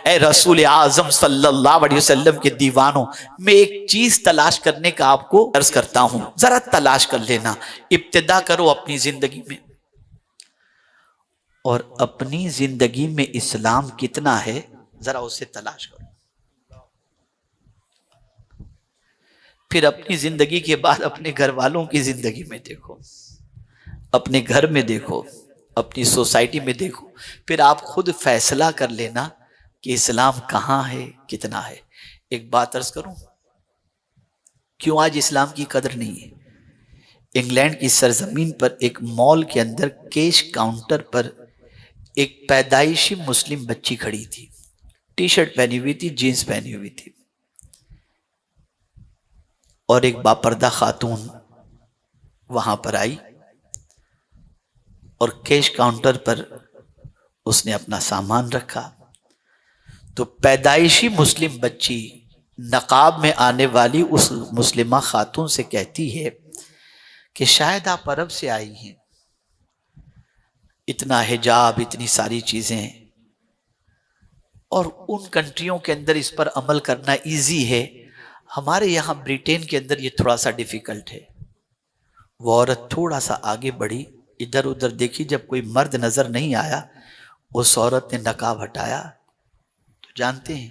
اے رسول اعظم صلی اللہ علیہ وسلم کے دیوانوں، میں ایک چیز تلاش کرنے کا آپ کو عرض کرتا ہوں، ذرا تلاش کر لینا، ابتدا کرو اپنی زندگی میں، اور اپنی زندگی میں اسلام کتنا ہے ذرا اسے تلاش کرو، پھر اپنی زندگی کے بعد اپنے گھر والوں کی زندگی میں دیکھو، اپنے گھر میں دیکھو، اپنی سوسائٹی میں دیکھو، پھر آپ خود فیصلہ کر لینا کہ اسلام کہاں ہے، کتنا ہے۔ ایک بات عرض کروں، کیوں آج اسلام کی قدر نہیں ہے؟ انگلینڈ کی سرزمین پر ایک مال کے اندر کیش کاؤنٹر پر ایک پیدائشی مسلم بچی کھڑی تھی، ٹی شرٹ پہنی ہوئی تھی، جینز پہنی ہوئی تھی، اور ایک باپردہ خاتون وہاں پر آئی اور کیش کاؤنٹر پر اس نے اپنا سامان رکھا، تو پیدائشی مسلم بچی نقاب میں آنے والی اس مسلمہ خاتون سے کہتی ہے کہ شاید آپ عرب سے آئی ہیں، اتنا حجاب، اتنی ساری چیزیں، اور ان کنٹریوں کے اندر اس پر عمل کرنا ایزی ہے، ہمارے یہاں برٹین کے اندر یہ تھوڑا سا ڈیفیکلٹ ہے۔ وہ عورت تھوڑا سا آگے بڑھی، ادھر ادھر دیکھی، جب کوئی مرد نظر نہیں آیا اس عورت نے نقاب ہٹایا، تو جانتے ہیں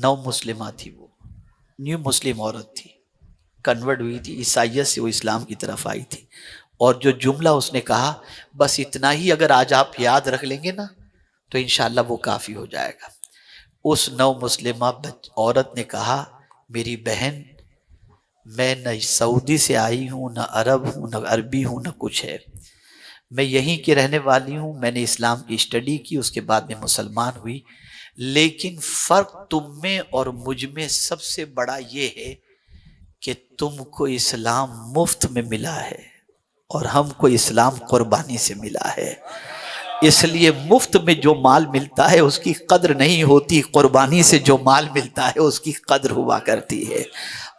نو مسلمہ تھی، وہ نیو مسلم عورت تھی، کنورٹ ہوئی تھی، عیسائیت سے وہ اسلام کی طرف آئی تھی، اور جو جملہ اس نے کہا، بس اتنا ہی اگر آج آپ یاد رکھ لیں گے نا تو انشاءاللہ وہ کافی ہو جائے گا۔ اس نو مسلمہ عورت نے کہا، میری بہن، میں نہ سعودی سے آئی ہوں، نہ عرب ہوں، نہ عربی ہوں، نہ کچھ ہے، میں یہیں کی رہنے والی ہوں، میں نے اسلام کی اسٹڈی کی، اس کے بعد میں مسلمان ہوئی، لیکن فرق تم میں اور مجھ میں سب سے بڑا یہ ہے کہ تم کو اسلام مفت میں ملا ہے اور ہم کو اسلام قربانی سے ملا ہے، اس لیے مفت میں جو مال ملتا ہے اس کی قدر نہیں ہوتی، قربانی سے جو مال ملتا ہے اس کی قدر ہوا کرتی ہے۔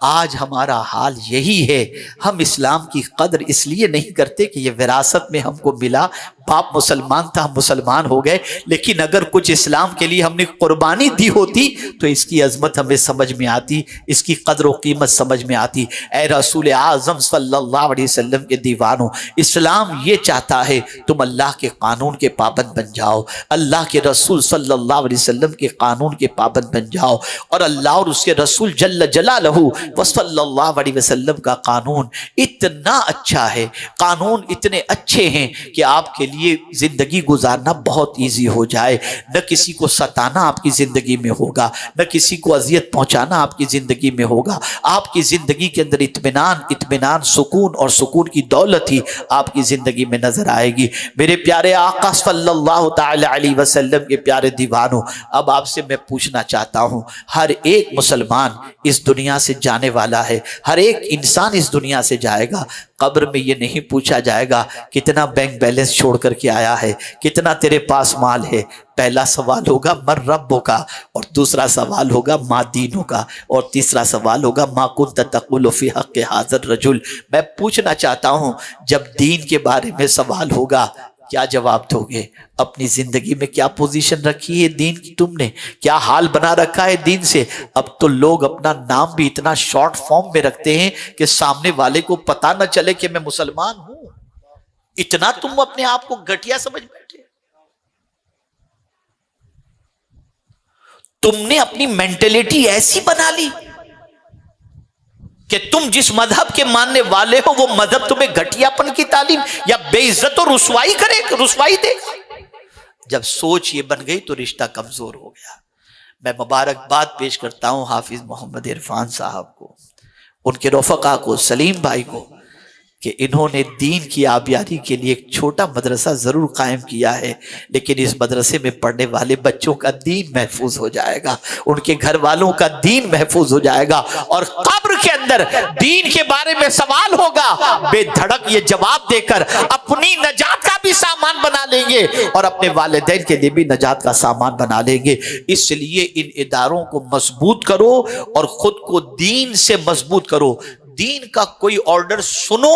آج ہمارا حال یہی ہے، ہم اسلام کی قدر اس لیے نہیں کرتے کہ یہ وراثت میں ہم کو ملا، باپ مسلمان تھا، ہم مسلمان ہو گئے، لیکن اگر کچھ اسلام کے لیے ہم نے قربانی دی ہوتی تو اس کی عظمت ہمیں سمجھ میں آتی، اس کی قدر و قیمت سمجھ میں آتی۔ اے رسول اعظم صلی اللہ علیہ وسلم کے دیوانوں، اسلام یہ چاہتا ہے تم اللہ کے قانون کے پابند بن جاؤ، اللہ کے رسول صلی اللہ علیہ وسلم کے قانون کے پابند بن جاؤ، اور اللہ اور اس کے رسول جل جلالہ وصلی اللہ علیہ وسلم کا قانون اتنا اچھا ہے، قانون اتنے اچھے ہیں کہ آپ کے لیے زندگی گزارنا بہت ایزی ہو جائے، نہ کسی کو ستانا آپ کی زندگی میں ہوگا، نہ کسی کو اذیت پہنچانا آپ کی زندگی میں ہوگا، آپ کی زندگی کے اندر اطمینان، سکون اور سکون کی دولت ہی آپ کی زندگی میں نظر آئے گی۔ میرے پیارے آقا صلی اللہ تعالی علیہ وسلم کے پیارے دیوانوں، اب آپ سے میں پوچھنا چاہتا ہوں، ہر ایک مسلمان اس دنیا سے جانے والا ہے، ہر ایک انسان اس دنیا سے جائے گا، قبر میں یہ نہیں پوچھا جائے گا کتنا بینک بیلنس چھوڑ کر کے آیا ہے، کتنا تیرے پاس مال ہے، پہلا سوال ہوگا من ربک کا، اور دوسرا سوال ہوگا ما دینک کا، اور تیسرا سوال ہوگا ما کنت تقول فی حق ھذا الرجل۔ میں پوچھنا چاہتا ہوں، جب دین کے بارے میں سوال ہوگا کیا جواب دو گے؟ اپنی زندگی میں کیا پوزیشن رکھی ہے دین کی تم نے؟ کیا حال بنا رکھا ہے دین سے؟ اب تو لوگ اپنا نام بھی اتنا شارٹ فارم میں رکھتے ہیں کہ سامنے والے کو پتا نہ چلے کہ میں مسلمان ہوں، اتنا تم اپنے آپ کو گھٹیا سمجھ بیٹھے۔ تم نے اپنی مینٹلٹی ایسی بنا لی کہ تم جس مذہب کے ماننے والے ہو وہ مذہب تمہیں گھٹیا پن کی تعلیم یا بے عزت و رسوائی دے گا۔ جب سوچ یہ بن گئی تو رشتہ کمزور ہو گیا۔ میں مبارکباد پیش کرتا ہوں حافظ محمد عرفان صاحب کو، ان کے رفقا کو، سلیم بھائی کو، کہ انہوں نے دین کی آبیاری کے لیے ایک چھوٹا مدرسہ ضرور قائم کیا ہے، لیکن اس مدرسے میں پڑھنے والے بچوں کا دین محفوظ ہو جائے گا، ان کے گھر والوں کا دین محفوظ ہو جائے گا، اور قبر کے اندر دین کے بارے میں سوال ہوگا، بے دھڑک یہ جواب دے کر اپنی نجات کا بھی سامان بنا لیں گے اور اپنے والدین کے لیے بھی نجات کا سامان بنا لیں گے۔ اس لیے ان اداروں کو مضبوط کرو اور خود کو دین سے مضبوط کرو۔ دین کا کوئی آرڈر سنو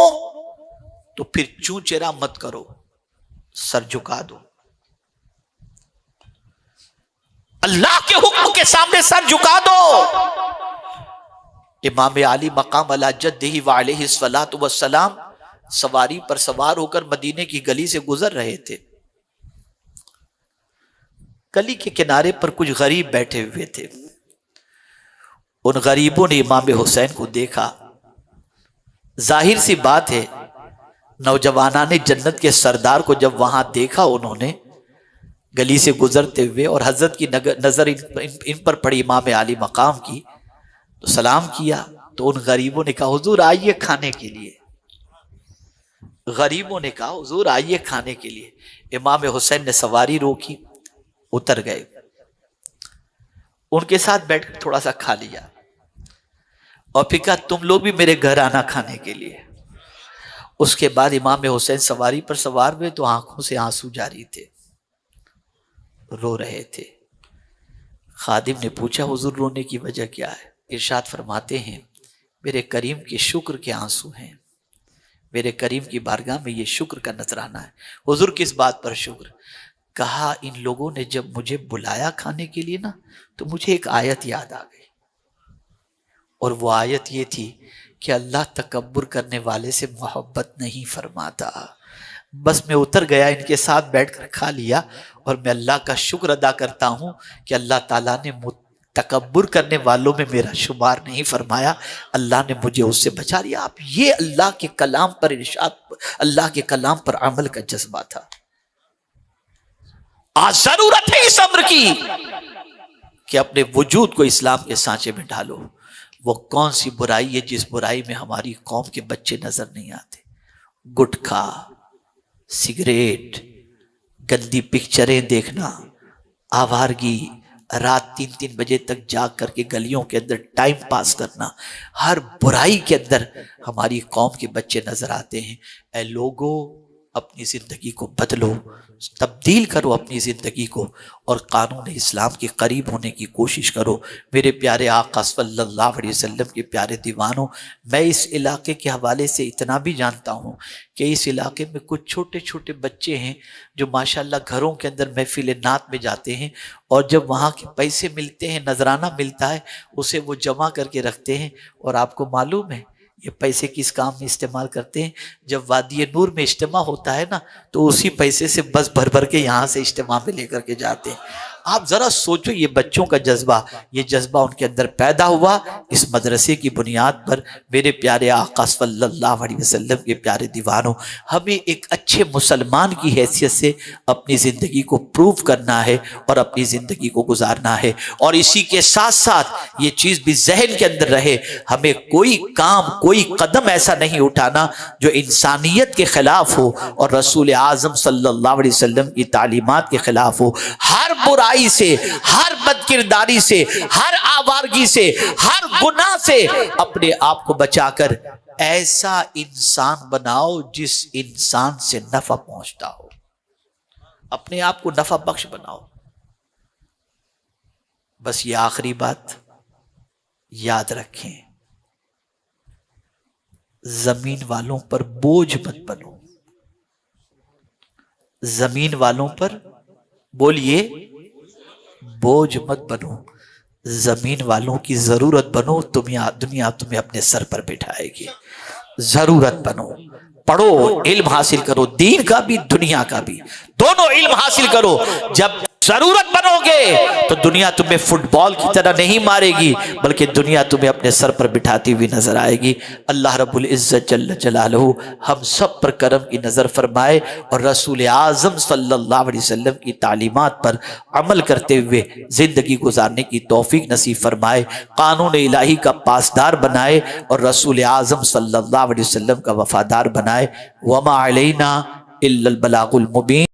تو پھر چوں چرا مت کرو، سر جھکا دو۔ اللہ کے حکم کے سامنے سر جھکا دو۔ امام علی مقام علی جدہ وعلیہ الصلوۃ والسلام سواری پر سوار ہو کر مدینے کی گلی سے گزر رہے تھے۔ گلی کے کنارے پر کچھ غریب بیٹھے ہوئے تھے۔ ان غریبوں نے امام حسین کو دیکھا۔ ظاہر سی بات ہے، نوجوانان جنت کے سردار کو جب وہاں دیکھا انہوں نے گلی سے گزرتے ہوئے، اور حضرت کی نظر ان پر پڑی امام علی مقام کی، تو سلام کیا۔ تو ان غریبوں نے کہا حضور آئیے کھانے کے لیے۔ غریبوں نے کہا حضور آئیے کھانے کے لیے۔ امام حسین نے سواری روکی، اتر گئے، ان کے ساتھ بیٹھ کر تھوڑا سا کھا لیا، اور پھر کہا تم لوگ بھی میرے گھر آنا کھانے کے لیے۔ اس کے بعد امام حسین سواری پر سوار ہوئے تو آنکھوں سے آنسو جاری تھے، رو رہے تھے۔ خادم نے پوچھا حضور رونے کی وجہ کیا ہے؟ ارشاد فرماتے ہیں میرے کریم کے شکر کے آنسو ہیں، میرے کریم کی بارگاہ میں یہ شکر کا نذرانہ ہے۔ حضور کس بات پر شکر؟ کہا ان لوگوں نے جب مجھے بلایا کھانے کے لیے نا، تو مجھے ایک آیت یاد آ گئی، اور وہ آیت یہ تھی کہ اللہ تکبر کرنے والے سے محبت نہیں فرماتا۔ بس میں اتر گیا، ان کے ساتھ بیٹھ کر کھا لیا، اور میں اللہ کا شکر ادا کرتا ہوں کہ اللہ تعالیٰ نے تکبر کرنے والوں میں میرا شمار نہیں فرمایا، اللہ نے مجھے اس سے بچا لیا۔ اب یہ اللہ کے کلام پر ارشاد، اللہ کے کلام پر عمل کا جذبہ تھا۔ آج ضرورت ہے اس امر کی کہ اپنے وجود کو اسلام کے سانچے میں ڈالو۔ وہ کون سی برائی ہے جس برائی میں ہماری قوم کے بچے نظر نہیں آتے؟ گٹکھا، سگریٹ، گندی پکچریں دیکھنا، آوارگی، رات 3 بجے تک جاگ کر کے گلیوں کے اندر ٹائم پاس کرنا، ہر برائی کے اندر ہماری قوم کے بچے نظر آتے ہیں۔ اے لوگو، اپنی زندگی کو بدلو، تبدیل کرو اپنی زندگی کو، اور قانون اسلام کے قریب ہونے کی کوشش کرو۔ میرے پیارے آقا صلی اللہ علیہ وسلم کے پیارے دیوانوں، میں اس علاقے کے حوالے سے اتنا بھی جانتا ہوں کہ اس علاقے میں کچھ چھوٹے چھوٹے بچے ہیں جو ماشاءاللہ گھروں کے اندر محفل نعت میں جاتے ہیں، اور جب وہاں کے پیسے ملتے ہیں، نذرانہ ملتا ہے، اسے وہ جمع کر کے رکھتے ہیں۔ اور آپ کو معلوم ہے یہ پیسے کس کام میں استعمال کرتے ہیں؟ جب وادی نور میں اجتماع ہوتا ہے نا، تو اسی پیسے سے بس بھر بھر کے یہاں سے اجتماع میں لے کر کے جاتے ہیں۔ آپ ذرا سوچو، یہ بچوں کا جذبہ، یہ جذبہ ان کے اندر پیدا ہوا اس مدرسے کی بنیاد پر۔ میرے پیارے آقا صلی اللہ علیہ وسلم کے پیارے دیوانوں، ہمیں ایک اچھے مسلمان کی حیثیت سے اپنی زندگی کو پروف کرنا ہے اور اپنی زندگی کو گزارنا ہے، اور اسی کے ساتھ ساتھ یہ چیز بھی ذہن کے اندر رہے، ہمیں کوئی کام، کوئی قدم ایسا نہیں اٹھانا جو انسانیت کے خلاف ہو اور رسول اعظم صلی اللہ علیہ وسلم کی تعلیمات کے خلاف ہو۔ ہر برائی سے، ہر بد کرداری سے، ہر آوارگی سے، ہر گناہ سے اپنے آپ کو بچا کر ایسا انسان بناؤ جس انسان سے نفع پہنچتا ہو، اپنے آپ کو نفع بخش بناؤ۔ بس یہ آخری بات یاد رکھیں، زمین والوں پر بوجھ مت بنو، زمین والوں پر بولیے بوجھ مت بنو، زمین والوں کی ضرورت بنو، دنیا تمہیں اپنے سر پر بٹھائے گی۔ ضرورت بنو، پڑھو، علم حاصل کرو، دین کا بھی دنیا کا بھی، دونوں علم حاصل کرو۔ جب ضرورت بنو گے تو دنیا تمہیں فٹ بال کی طرح نہیں مارے گی، بلکہ دنیا تمہیں اپنے سر پر بٹھاتی ہوئی نظر آئے گی۔ اللہ رب العزت جل جلالہ ہم سب پر کرم کی نظر فرمائے، اور رسول اعظم صلی اللہ علیہ وسلم کی تعلیمات پر عمل کرتے ہوئے زندگی گزارنے کی توفیق نصیب فرمائے، قانون الہی کا پاسدار بنائے، اور رسول اعظم صلی اللہ علیہ وسلم کا وفادار بنائے۔ وما علینا الا البلاغ المبین۔